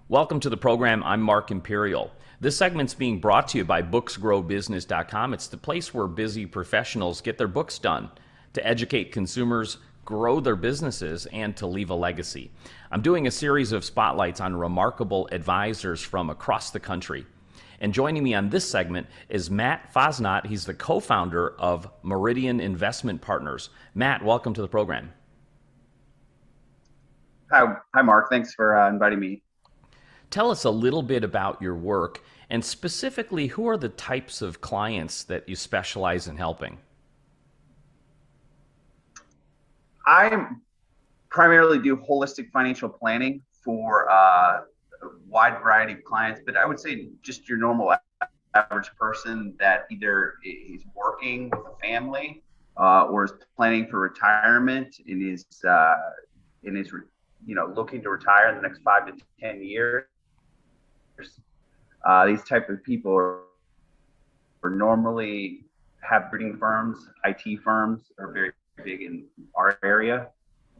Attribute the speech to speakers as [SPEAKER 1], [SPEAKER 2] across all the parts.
[SPEAKER 1] Welcome to the program. I'm Mark Imperial. This segment's being brought to you by booksgrowbusiness.com. It's the place where busy professionals get their books done to educate consumers, grow their businesses, and to leave a legacy. I'm doing a series of spotlights on remarkable advisors from across the country. And joining me on this segment is Matt Fassnacht. He's the co-founder of Meridian Investment Partners. Matt, welcome to the program.
[SPEAKER 2] Hi, Mark. Thanks for inviting me.
[SPEAKER 1] Tell us a little bit about your work, and specifically, who are the types of clients that you specialize in helping?
[SPEAKER 2] I primarily do holistic financial planning for a wide variety of clients, but I would say just your normal average person that either is working with a family or is planning for retirement and is looking to retire in the next 5 to 10 years. These type of people are normally have breeding firms. IT firms are very big in our area,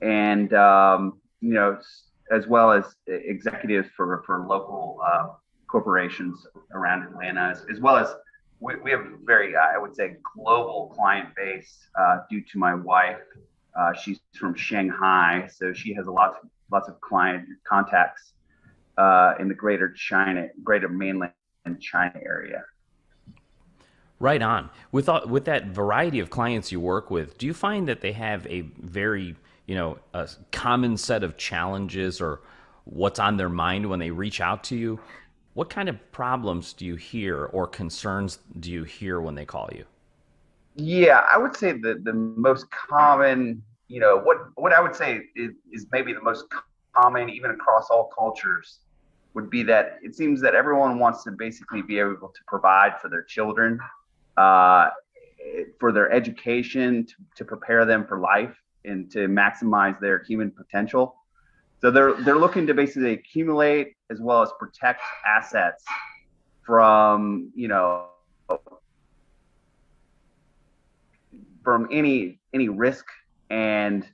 [SPEAKER 2] and as well as executives for local corporations around Atlanta, as well as we have a very, I would say, global client base due to my wife. She's from Shanghai, so she has lots of client contacts in the greater mainland China area.
[SPEAKER 1] Right on. With that variety of clients you work with, do you find that they have a very, a common set of challenges or what's on their mind when they reach out to you? What kind of problems do you hear or concerns do you hear when they call you?
[SPEAKER 2] Yeah, I would say that the most common, what I would say is maybe the most common, even across all cultures, would be that it seems that everyone wants to basically be able to provide for their children, for their education, to prepare them for life and to maximize their human potential. So they're looking to basically accumulate as well as protect assets from from any risk, and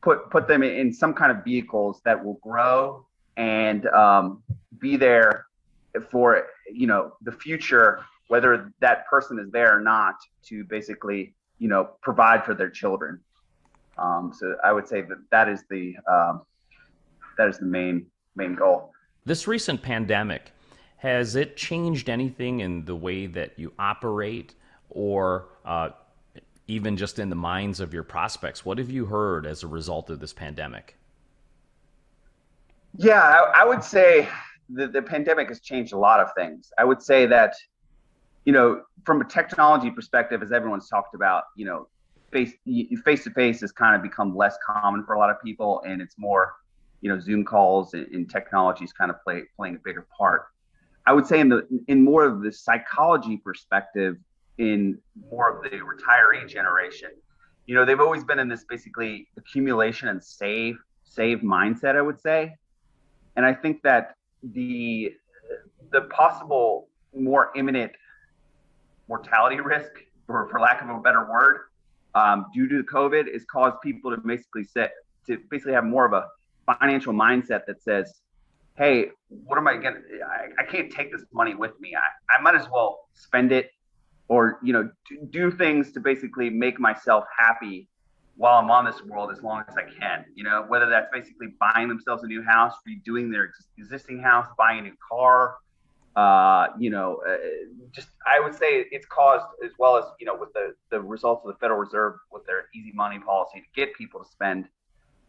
[SPEAKER 2] put them in some kind of vehicles that will grow and be there for the future, whether that person is there or not, to basically provide for their children. So I would say that is the main goal.
[SPEAKER 1] This recent pandemic, has it changed anything in the way that you operate, or even just in the minds of your prospects? What have you heard as a result of this pandemic?
[SPEAKER 2] Yeah, I would say the pandemic has changed a lot of things. I would say that, from a technology perspective, as everyone's talked about, face-to-face has kind of become less common for a lot of people, and it's more, Zoom calls and technology is kind of playing a bigger part. I would say in more of the psychology perspective, in more of the retiree generation, they've always been in this basically accumulation and save mindset, I would say. And I think that the possible more imminent mortality risk, for lack of a better word, due to COVID, has caused people to basically have more of a financial mindset that says, hey, what am I going to, I can't take this money with me. I might as well spend it, or, do things to basically make myself happy while I'm on this world as long as I can, whether that's basically buying themselves a new house, redoing their existing house, buying a new car. Just, I would say it's caused, as well as, with the results of the Federal Reserve with their easy money policy to get people to spend.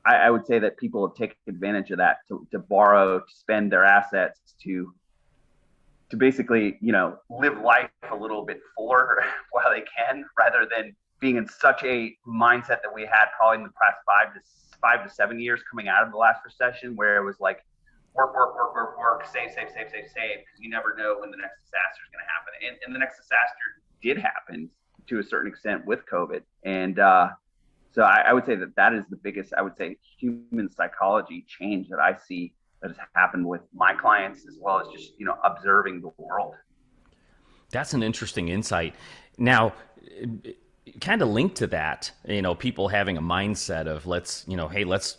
[SPEAKER 2] I would say that people have taken advantage of that to borrow, to spend their assets, to basically, live life a little bit fuller while they can, rather than being in such a mindset that we had probably in the past 5 to 7 years coming out of the last recession, where it was like work, save, because you never know when the next disaster is going to happen. And the next disaster did happen to a certain extent with COVID. And so I would say that is the biggest, I would say, human psychology change that I see that has happened with my clients, as well as just, observing the world.
[SPEAKER 1] That's an interesting insight. Now, kind of linked to that, people having a mindset of let's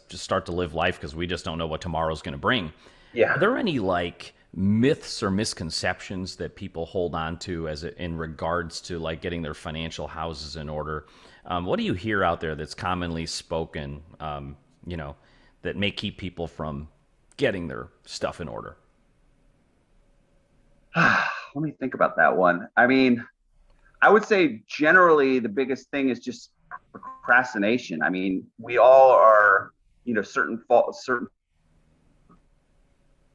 [SPEAKER 1] just start to live life because we just don't know what tomorrow's going to bring. Are
[SPEAKER 2] Yeah.
[SPEAKER 1] there any like myths or misconceptions that people hold on to in regards to like getting their financial houses in order? What do you hear out there that's commonly spoken, you know, that may keep people from getting their stuff in order?
[SPEAKER 2] Let me think about that one. I mean, I would say generally the biggest thing is just procrastination. I mean, we all are, certain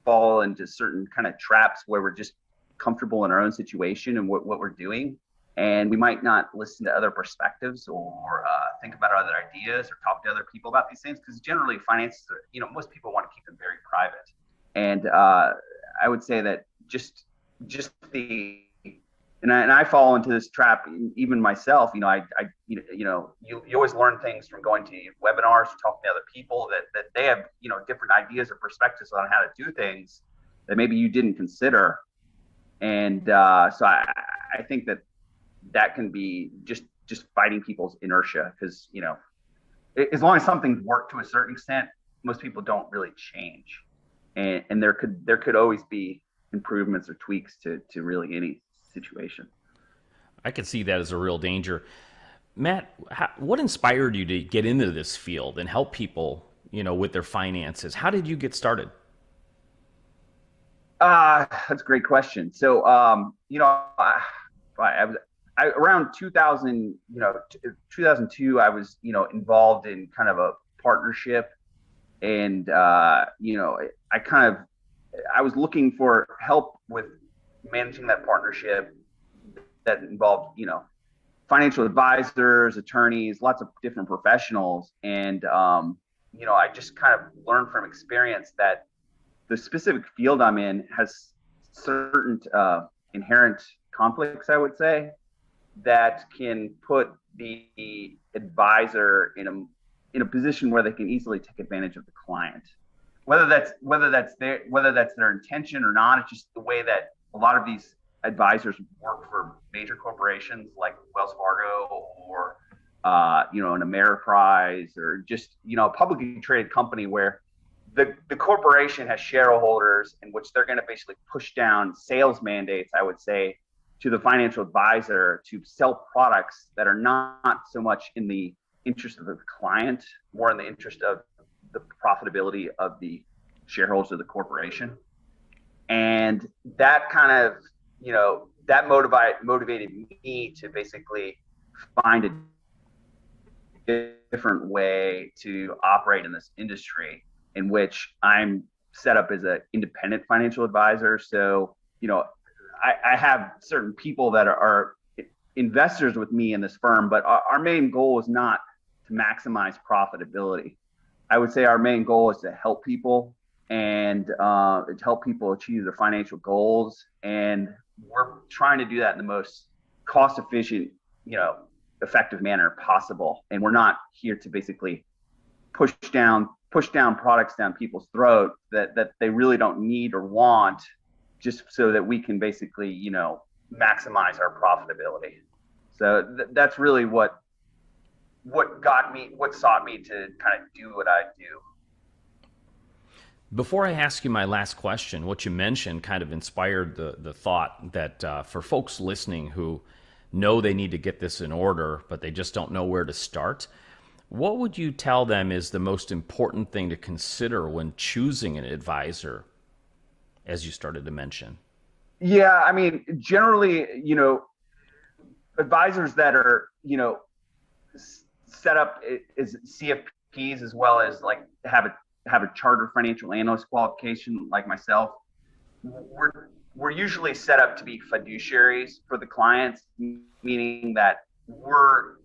[SPEAKER 2] fall into certain kind of traps where we're just comfortable in our own situation and what we're doing. And we might not listen to other perspectives or think about other ideas or talk to other people about these things because generally finances, most people want to keep them very private. And I would say that just the and I fall into this trap even myself. You always learn things from going to webinars, talking to other people that they have different ideas or perspectives on how to do things that maybe you didn't consider. And so I think that can be just fighting people's inertia because as long as something's worked to a certain extent, most people don't really change, and there could always be improvements or tweaks to really any situation.
[SPEAKER 1] I could see that as a real danger. Matt, what inspired you to get into this field and help people, with their finances? How did you get started?
[SPEAKER 2] That's a great question. So, I was around 2000, 2002. I was, involved in kind of a partnership, and I was looking for help with managing that partnership that involved, financial advisors, attorneys, lots of different professionals. And, I just kind of learned from experience that the specific field I'm in has certain inherent conflicts, I would say, that can put the advisor in a position where they can easily take advantage of the client. Whether that's their intention or not, it's just the way that a lot of these advisors work for major corporations like Wells Fargo or an Ameriprise or just a publicly traded company where the corporation has shareholders in which they're going to basically push down sales mandates, I would say, to the financial advisor to sell products that are not so much in the interest of the client, more in the interest of the profitability of the shareholders of the corporation. And that kind of, that motivated me to basically find a different way to operate in this industry in which I'm set up as an independent financial advisor. So, I have certain people that are investors with me in this firm, but our main goal is not to maximize profitability. I would say our main goal is to help people and to help people achieve their financial goals. And we're trying to do that in the most cost efficient, effective manner possible. And we're not here to basically push down products down people's throat that they really don't need or want, just so that we can basically, maximize our profitability. So that's really what sought me to kind of do what I do.
[SPEAKER 1] Before I ask you my last question, what you mentioned kind of inspired the thought that for folks listening who know they need to get this in order, but they just don't know where to start, what would you tell them is the most important thing to consider when choosing an advisor, as you started to mention?
[SPEAKER 2] Yeah, I mean, generally, advisors that are, set up as CFPs as well as like have a chartered financial analyst qualification like myself, we're usually set up to be fiduciaries for the clients, meaning that we're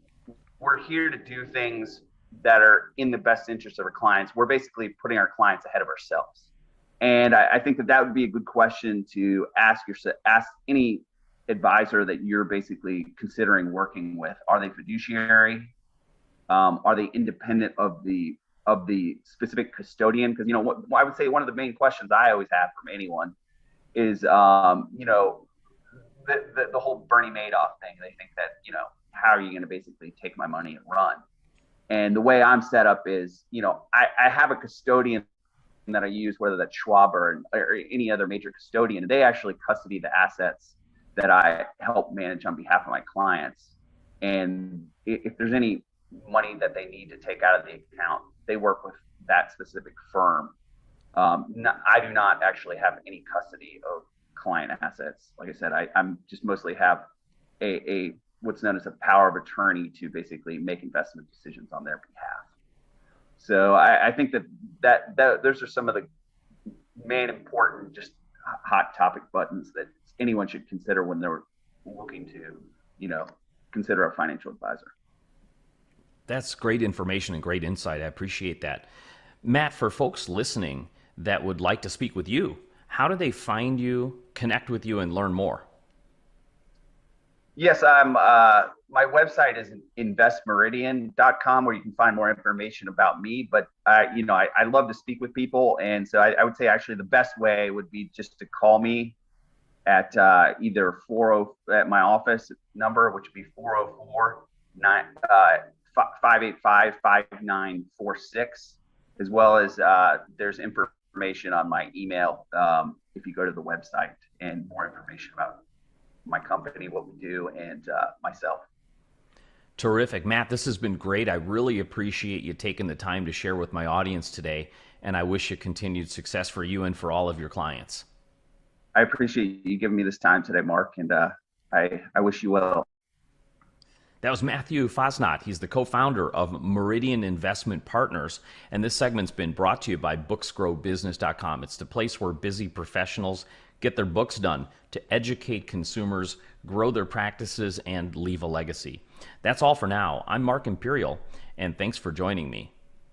[SPEAKER 2] here to do things that are in the best interest of our clients. We're basically putting our clients ahead of ourselves. And I think that would be a good question to ask any advisor that you're basically considering working with. Are they fiduciary? Are they independent of the specific custodian? Because what I would say one of the main questions I always have from anyone is the whole Bernie Madoff thing. They think that how are you going to basically take my money and run? And the way I'm set up is I have a custodian that I use, whether that's Schwab or any other major custodian, they actually custody the assets that I help manage on behalf of my clients. And if there's any money that they need to take out of the account, they work with that specific firm. I do not actually have any custody of client assets. Like I said, I'm just mostly have a what's known as a power of attorney to basically make investment decisions on their behalf. So I think that those are some of the main important, just hot topic buttons that anyone should consider when they're looking to, consider a financial advisor.
[SPEAKER 1] That's great information and great insight. I appreciate that. Matt, for folks listening that would like to speak with you, how do they find you, connect with you, and learn more?
[SPEAKER 2] Yes, my website is investmeridian.com, where you can find more information about me. But I love to speak with people, and so I would say actually the best way would be just to call me at either at my office number, which would be 404-585-5946, as well as there's information on my email if you go to the website, and more information about my company, what we do, and myself.
[SPEAKER 1] Terrific. Matt, this has been great. I really appreciate you taking the time to share with my audience today, and I wish you continued success for you and for all of your clients.
[SPEAKER 2] I appreciate you giving me this time today, Mark, and I wish you well.
[SPEAKER 1] That was Matthew Fassnacht. He's the co-founder of Meridian Investment Partners, and this segment's been brought to you by booksgrowbusiness.com. It's the place where busy professionals get their books done to educate consumers, grow their practices, and leave a legacy. That's all for now. I'm Mark Imperial, and thanks for joining me.